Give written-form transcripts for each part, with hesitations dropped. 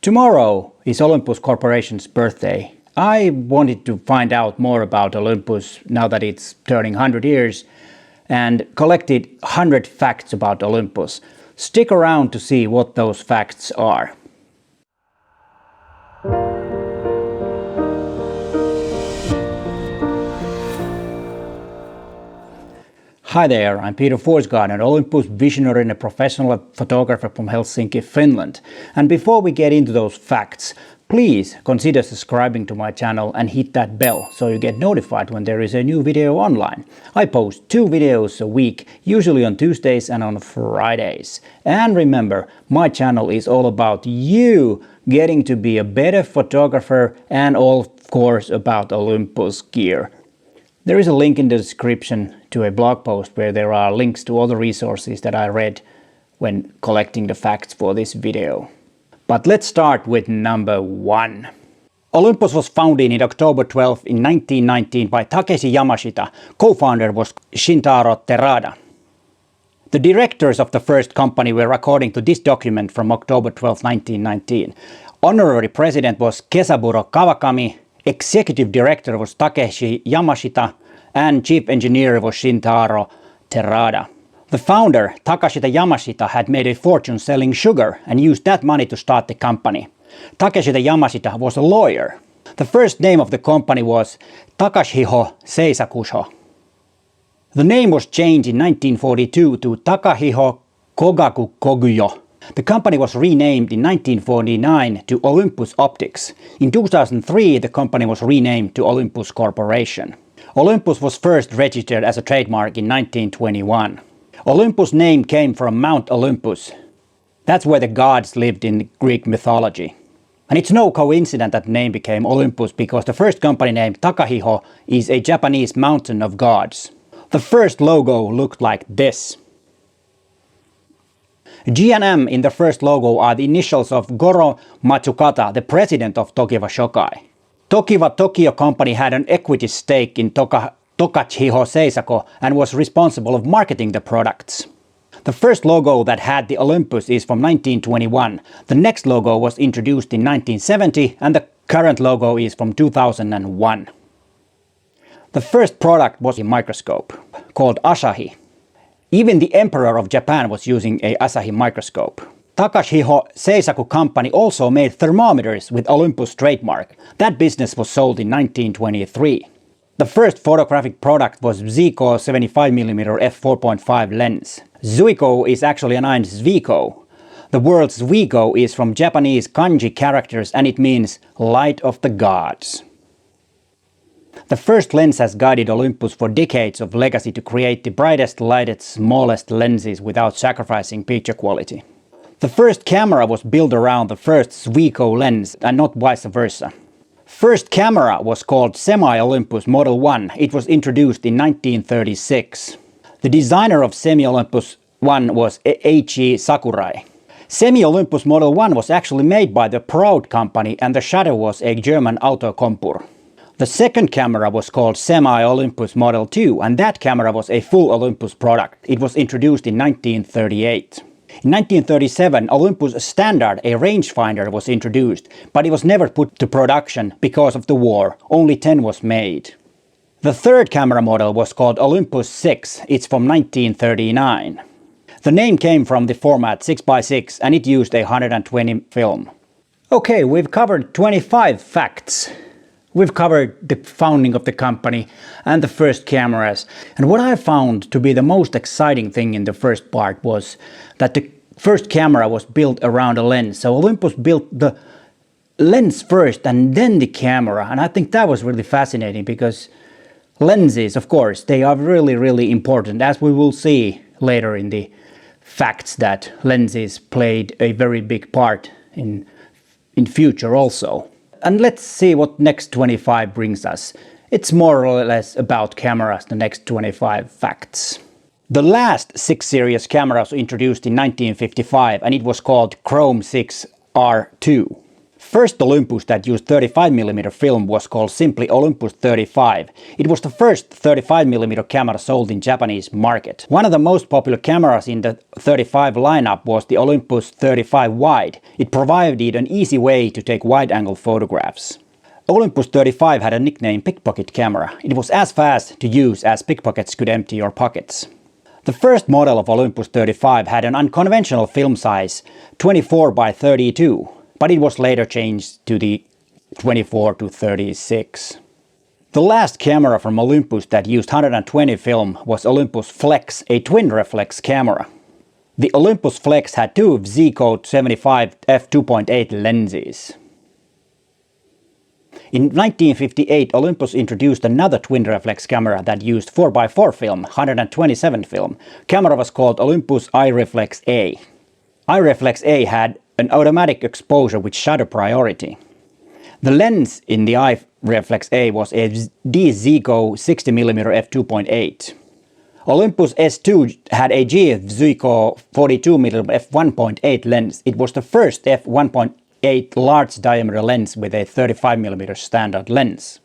Tomorrow is Olympus Corporation's birthday. I wanted to find out more about Olympus now that it's turning 100 years and collected 100 facts about Olympus. Stick around to see what those facts are. Hi there, I'm Peter Forsgard, an Olympus visionary and a professional photographer from Helsinki, Finland. And before we get into those facts, please consider subscribing to my channel and hit that bell so you get notified when there is a new video online. I post 2 videos a week, usually on Tuesdays and on Fridays. And remember, my channel is all about you getting to be a better photographer and of course about Olympus gear. There is a link in the description to a blog post where there are links to all the resources that I read when collecting the facts for this video. But let's start with number 1. Olympus was founded in October 12 in 1919 by Takeshi Yamashita. Co-founder was Shintaro Terada. The directors of the first company were according to this document from October 12, 1919. Honorary president was Kesaburo Kawakami. Executive director was Takeshi Yamashita and chief engineer was Shintaro Terada. The founder, Takashita Yamashita, had made a fortune selling sugar and used that money to start the company. Takashita Yamashita was a lawyer. The first name of the company was Takashiho Seisakusho. The name was changed in 1942 to Takahiho Kogaku Kogyo. The company was renamed in 1949 to Olympus Optics. In 2003, the company was renamed to Olympus Corporation. Olympus was first registered as a trademark in 1921. Olympus name came from Mount Olympus. That's where the gods lived in Greek mythology. And it's no coincidence that the name became Olympus because the first company named Takahiho is a Japanese mountain of gods. The first logo looked like this. G and M in the first logo are the initials of Goro Matsukata, the president of Tokiwa Shokai. Tokiwa Tokyo Company had an equity stake in Tokachiho Seisako and was responsible of marketing the products. The first logo that had the Olympus is from 1921. The next logo was introduced in 1970 and the current logo is from 2001. The first product was a microscope called Asahi. Even the Emperor of Japan was using a Asahi microscope. Takashiho Seisaku Company also made thermometers with Olympus trademark. That business was sold in 1923. The first photographic product was Zuiko 75mm f4.5 lens. Zuiko is actually an Zuiko. The word Zuiko is from Japanese kanji characters and it means light of the gods. The first lens has guided Olympus for decades of legacy to create the brightest, lightest, smallest lenses without sacrificing picture quality. The first camera was built around the first Zuiko lens and not vice versa. First camera was called Semi-Olympus Model 1. It was introduced in 1936. The designer of Semi-Olympus 1 was Eiichi Sakurai. Semi-Olympus Model 1 was actually made by the Proud company and the shutter was a German Autokompur. The second camera was called Semi-Olympus Model 2 and that camera was a full Olympus product. It was introduced in 1938. In 1937, Olympus Standard, a rangefinder, was introduced, but it was never put to production because of the war. Only 10 was made. The third camera model was called Olympus 6. It's from 1939. The name came from the format 6x6 and it used a 120 film. Okay, we've covered 25 facts. We've covered the founding of the company and the first cameras. And what I found to be the most exciting thing in the first part was that the first camera was built around a lens. So Olympus built the lens first and then the camera. And I think that was really fascinating because lenses, of course, they are really, really important. As we will see later in the facts that lenses played a very big part in future also. And let's see what next 25 brings us. It's more or less about cameras, the next 25 facts. The last 6 series cameras were introduced in 1955 and it was called Chrome 6 R2. First Olympus that used 35mm film was called simply Olympus 35. It was the first 35mm camera sold in Japanese market. One of the most popular cameras in the 35 lineup was the Olympus 35 wide. It provided an easy way to take wide-angle photographs. Olympus 35 had a nickname pickpocket camera. It was as fast to use as pickpockets could empty your pockets. The first model of Olympus 35 had an unconventional film size, 24 by 32, but it was later changed to the 24 to 36. The last camera from Olympus that used 120 film was Olympus Flex, a twin reflex camera. The Olympus Flex had two Z-Code 75 f2.8 lenses. In 1958, Olympus introduced another twin reflex camera that used 4x4 film, 127 film. Camera was called Olympus iReflex A. iReflex A had an automatic exposure with shutter priority. The lens in the iReflex A was a Z-Zuiko 60mm f2.8. Olympus S II had a Z-Zuiko 42mm f1.8 lens. It was the first f1.8 large diameter lens with a 35mm standard lens.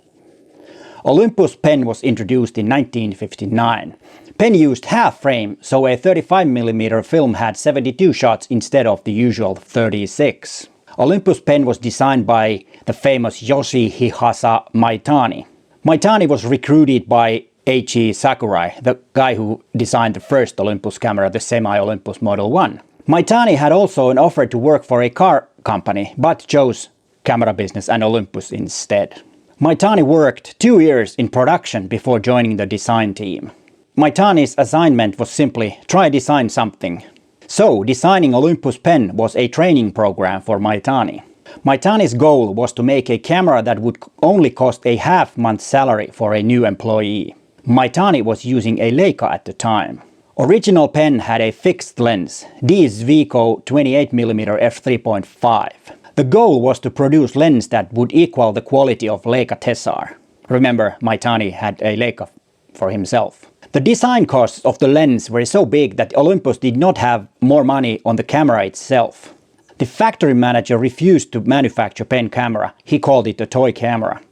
Olympus PEN was introduced in 1959. PEN used half frame, so a 35mm film had 72 shots instead of the usual 36. Olympus PEN was designed by the famous Yoshihisa Maitani. Maitani was recruited by Eiichi Sakurai, the guy who designed the first Olympus camera, the semi-Olympus Model 1. Maitani had also an offer to work for a car company, but chose camera business and Olympus instead. Maitani worked 2 years in production before joining the design team. Maitani's assignment was simply try design something. So designing Olympus PEN was a training program for Maitani. Maitani's goal was to make a camera that would only cost a half-month salary for a new employee. Maitani was using a Leica at the time. Original PEN had a fixed lens, Z-Zuiko 28mm f3.5. The goal was to produce lens that would equal the quality of Leica Tessar. Remember, Maitani had a Leica for himself. The design costs of the lens were so big that Olympus did not have more money on the camera itself. The factory manager refused to manufacture PEN camera. He called it a toy camera.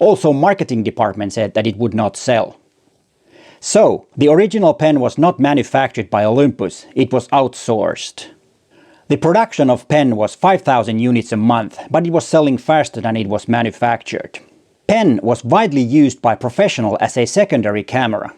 Also, marketing department said that it would not sell. So, the original PEN was not manufactured by Olympus, it was outsourced. The production of PEN was 5,000 units a month, but it was selling faster than it was manufactured. PEN was widely used by professionals as a secondary camera.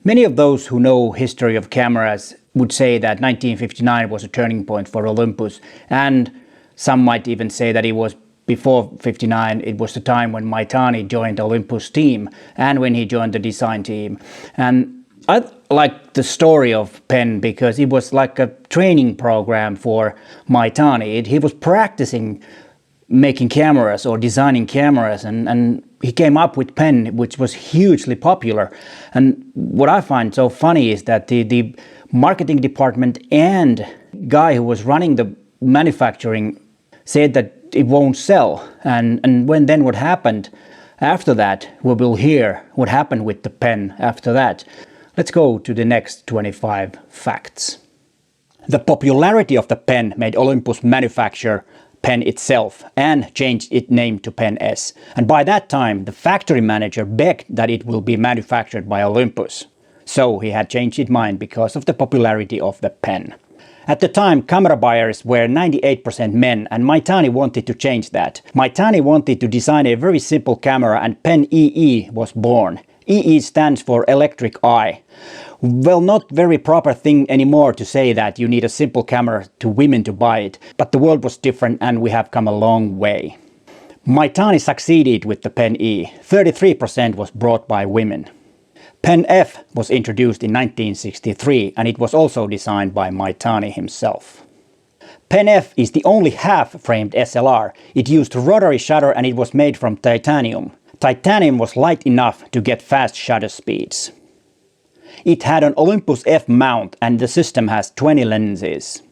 Many of those who know history of cameras would say that 1959 was a turning point for Olympus, and some might even say that it was before 59, it was the time when Maitani joined the Olympus team and when he joined the design team. And I like the story of PEN because it was like a training program for Maitani. He was practicing making cameras or designing cameras, and he came up with PEN, which was hugely popular. And what I find so funny is that the marketing department and guy who was running the manufacturing said that it won't sell. And then what happened after that, we will hear what happened with the PEN after that. Let's go to the next 25 facts. The popularity of the PEN made Olympus manufacture PEN itself and changed its name to PEN S. And by that time, the factory manager begged that it will be manufactured by Olympus. So he had changed his mind because of the popularity of the PEN. At the time, camera buyers were 98% men, and Maitani wanted to change that. Maitani wanted to design a very simple camera, and PEN EE was born. EE stands for electric eye. Well, not very proper thing anymore to say that you need a simple camera to women to buy it, but the world was different and we have come a long way. Maitani succeeded with the PEN E. 33% was brought by women. PEN F was introduced in 1963 and it was also designed by Maitani himself. PEN F is the only half-framed SLR. It used rotary shutter and it was made from titanium. Titanium was light enough to get fast shutter speeds. It had an Olympus F mount and the system has 20 lenses.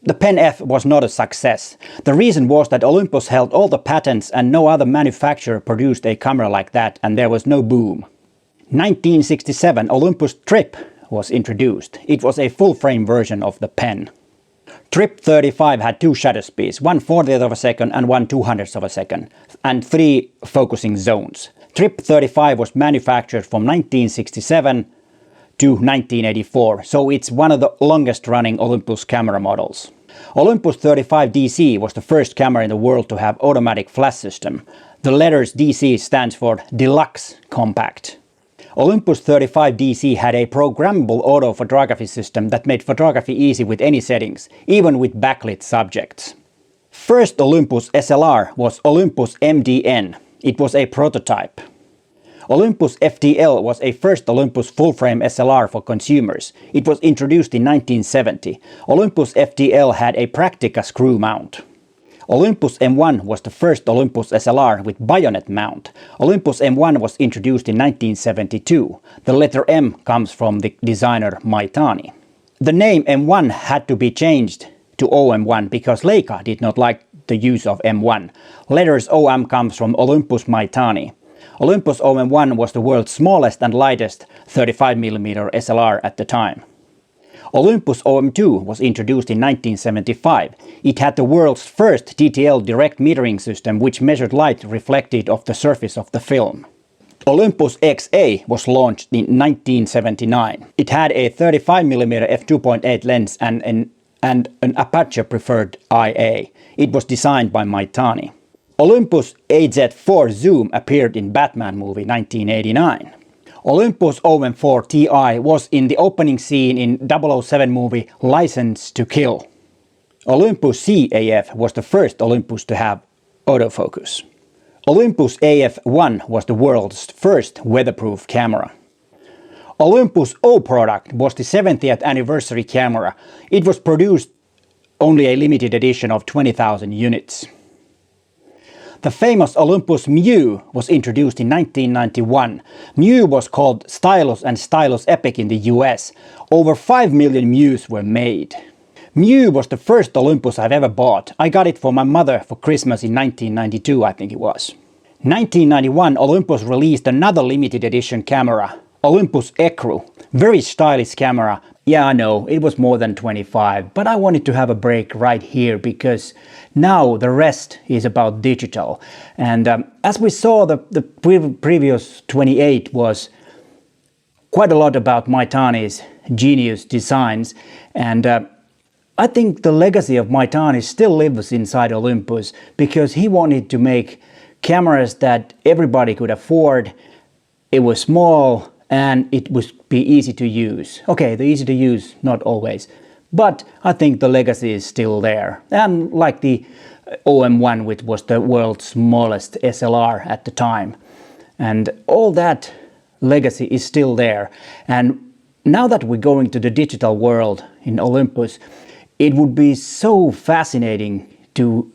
The PEN F was not a success. The reason was that Olympus held all the patents and no other manufacturer produced a camera like that and there was no boom. 1967 Olympus TRIP was introduced. It was a full-frame version of the PEN. TRIP 35 had two shutter speeds, 1/40th of a second and 1/200th of a second, and 3 focusing zones. TRIP 35 was manufactured from 1967 to 1984, so it's one of the longest running Olympus camera models. Olympus 35 DC was the first camera in the world to have automatic flash system. The letters DC stands for Deluxe Compact. Olympus 35 DC had a programmable auto photography system that made photography easy with any settings, even with backlit subjects. First Olympus SLR was Olympus MDN. It was a prototype. Olympus FTL was a first Olympus full-frame SLR for consumers. It was introduced in 1970. Olympus FTL had a Practica screw mount. Olympus M1 was the first Olympus SLR with bayonet mount. Olympus M1 was introduced in 1972. The letter M comes from the designer MKIII. The name M1 had to be changed to OM1 because Leica did not like the use of M1. Letters OM comes from Olympus MKIII. Olympus OM1 was the world's smallest and lightest 35mm SLR at the time. Olympus OM2 was introduced in 1975. It had the world's first TTL direct metering system which measured light reflected off the surface of the film. Olympus XA was launched in 1979. It had a 35mm f2.8 lens and an aperture preferred IA. It was designed by MKIII. Olympus AZ4 Zoom appeared in Batman movie 1989. Olympus OM4 Ti was in the opening scene in 007 movie License to Kill. Olympus C AF was the first Olympus to have autofocus. Olympus AF1 was the world's first weatherproof camera. Olympus O product was the 70th anniversary camera. It was produced only a limited edition of 20,000 units. The famous Olympus Mew was introduced in 1991. Mew was called Stylus and Stylus Epic in the US. Over 5 million Mews were made. Mew was the first Olympus I've ever bought. I got it for my mother for Christmas in 1992, I think it was. 1991 Olympus released another limited edition camera, Olympus Echo. Very stylish camera. Yeah, I know, it was more than 25, but I wanted to have a break right here because now the rest is about digital. And as we saw, the previous 28 was quite a lot about MKII's genius designs. And I think the legacy of MKIII still lives inside Olympus because he wanted to make cameras that everybody could afford. It was small and it would be easy to use. Okay, the easy to use, not always. But I think the legacy is still there. And like the OM1, which was the world's smallest SLR at the time. And all that legacy is still there. And now that we're going to the digital world in Olympus, it would be so fascinating to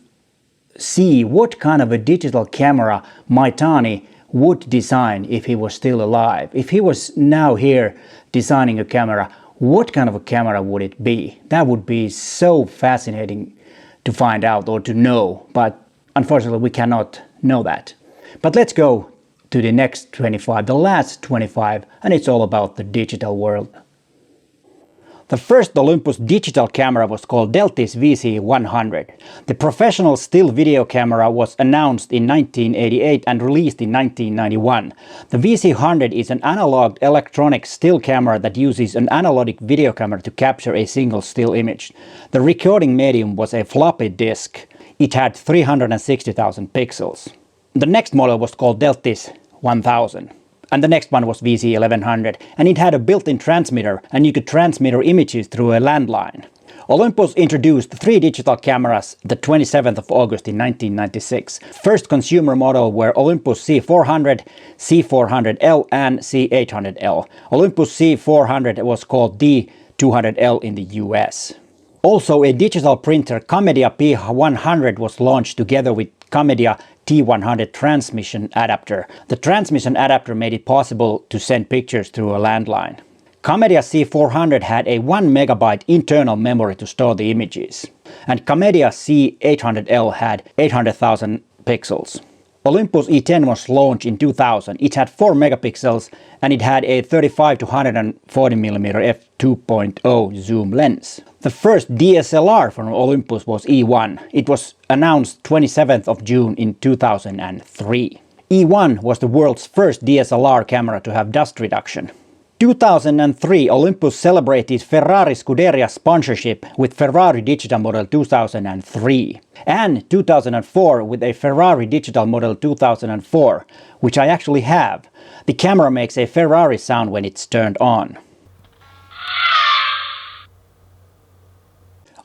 see what kind of a digital camera MKIII would design if he was still alive. If he was now here designing a camera, what kind of a camera would it be? That would be so fascinating to find out or to know, but unfortunately we cannot know that. But let's go to the next 25, the last 25, and it's all about the digital world. The first Olympus digital camera was called Deltis VC100. The professional still video camera was announced in 1988 and released in 1991. The VC100 is an analog electronic still camera that uses an analogic video camera to capture a single still image. The recording medium was a floppy disk. It had 360,000 pixels. The next model was called Deltis 1000. And the next one was VC1100, and it had a built-in transmitter, and you could transmit images through a landline. Olympus introduced 3 digital cameras the 27th of August in 1996. First consumer model were Olympus C400, C400L and C800L. Olympus C400 was called D200L in the US. Also a digital printer Camedia P100 was launched together with Camedia T100 transmission adapter. The transmission adapter made it possible to send pictures through a landline. Camedia C400 had a 1 MB internal memory to store the images. And Camedia C800L had 800,000 pixels. Olympus E10 was launched in 2000. It had 4 megapixels and it had a 35 to 140mm f2.0 zoom lens. The first DSLR from Olympus was E1. It was announced 27th of June in 2003. E1 was the world's first DSLR camera to have dust reduction. 2003, Olympus celebrated Ferrari Scuderia sponsorship with Ferrari Digital Model 2003 and 2004 with a Ferrari Digital Model 2004, which I actually have. The camera makes a Ferrari sound when it's turned on.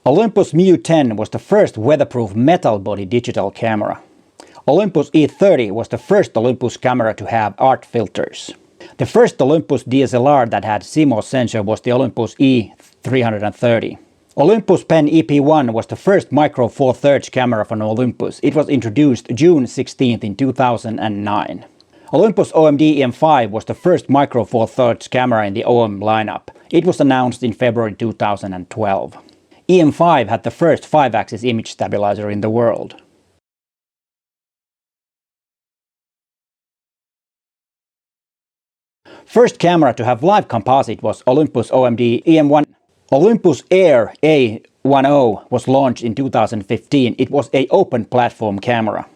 Olympus Mew 10 was the first weatherproof metal body digital camera. Olympus E30 was the first Olympus camera to have art filters. The first Olympus DSLR that had CMOS sensor was the Olympus E330. Olympus PEN EP1 was the first micro four thirds camera from Olympus. It was introduced June 16th in 2009. Olympus OMD EM5 was the first micro four thirds camera in the OM lineup. It was announced in February 2012. EM5 had the first 5-axis image stabilizer in the world. First camera to have live composite was Olympus OMD EM1. Olympus Air A10 was launched in 2015. It was an open platform camera.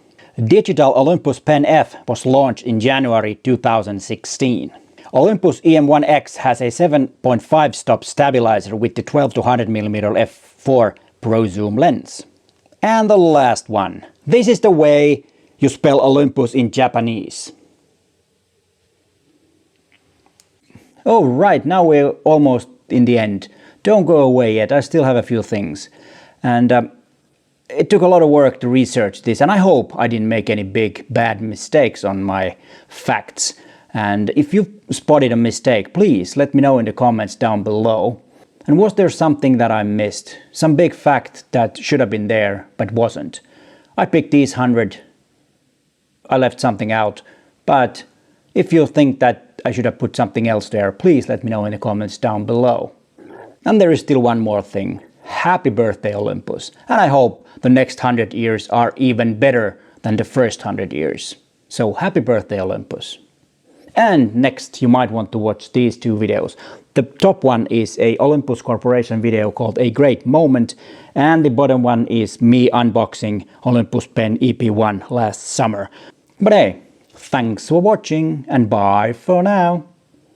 Digital Olympus PEN F was launched in January 2016. Olympus EM1X has a 7.5 stop stabilizer with the 12 to 100mm f4 Pro Zoom lens. And the last one. This is the way you spell Olympus in Japanese. Oh right, now we're almost in the end. Don't go away yet, I still have a few things. And it took a lot of work to research this, and I hope I didn't make any big bad mistakes on my facts. And if you've spotted a mistake, please let me know in the comments down below. And was there something that I missed? Some big fact that should have been there but wasn't? I picked these 100. I left something out. But if you think that I should have put something else there, please let me know in the comments down below. And there is still one more thing. Happy birthday, Olympus. And I hope the next 100 years are even better than the first 100 years. So happy birthday, Olympus. And next you might want to watch these two videos. The top one is a Olympus Corporation video called A Great Moment, and the bottom one is me unboxing Olympus PEN EP1 last summer. But hey, thanks for watching and bye for now.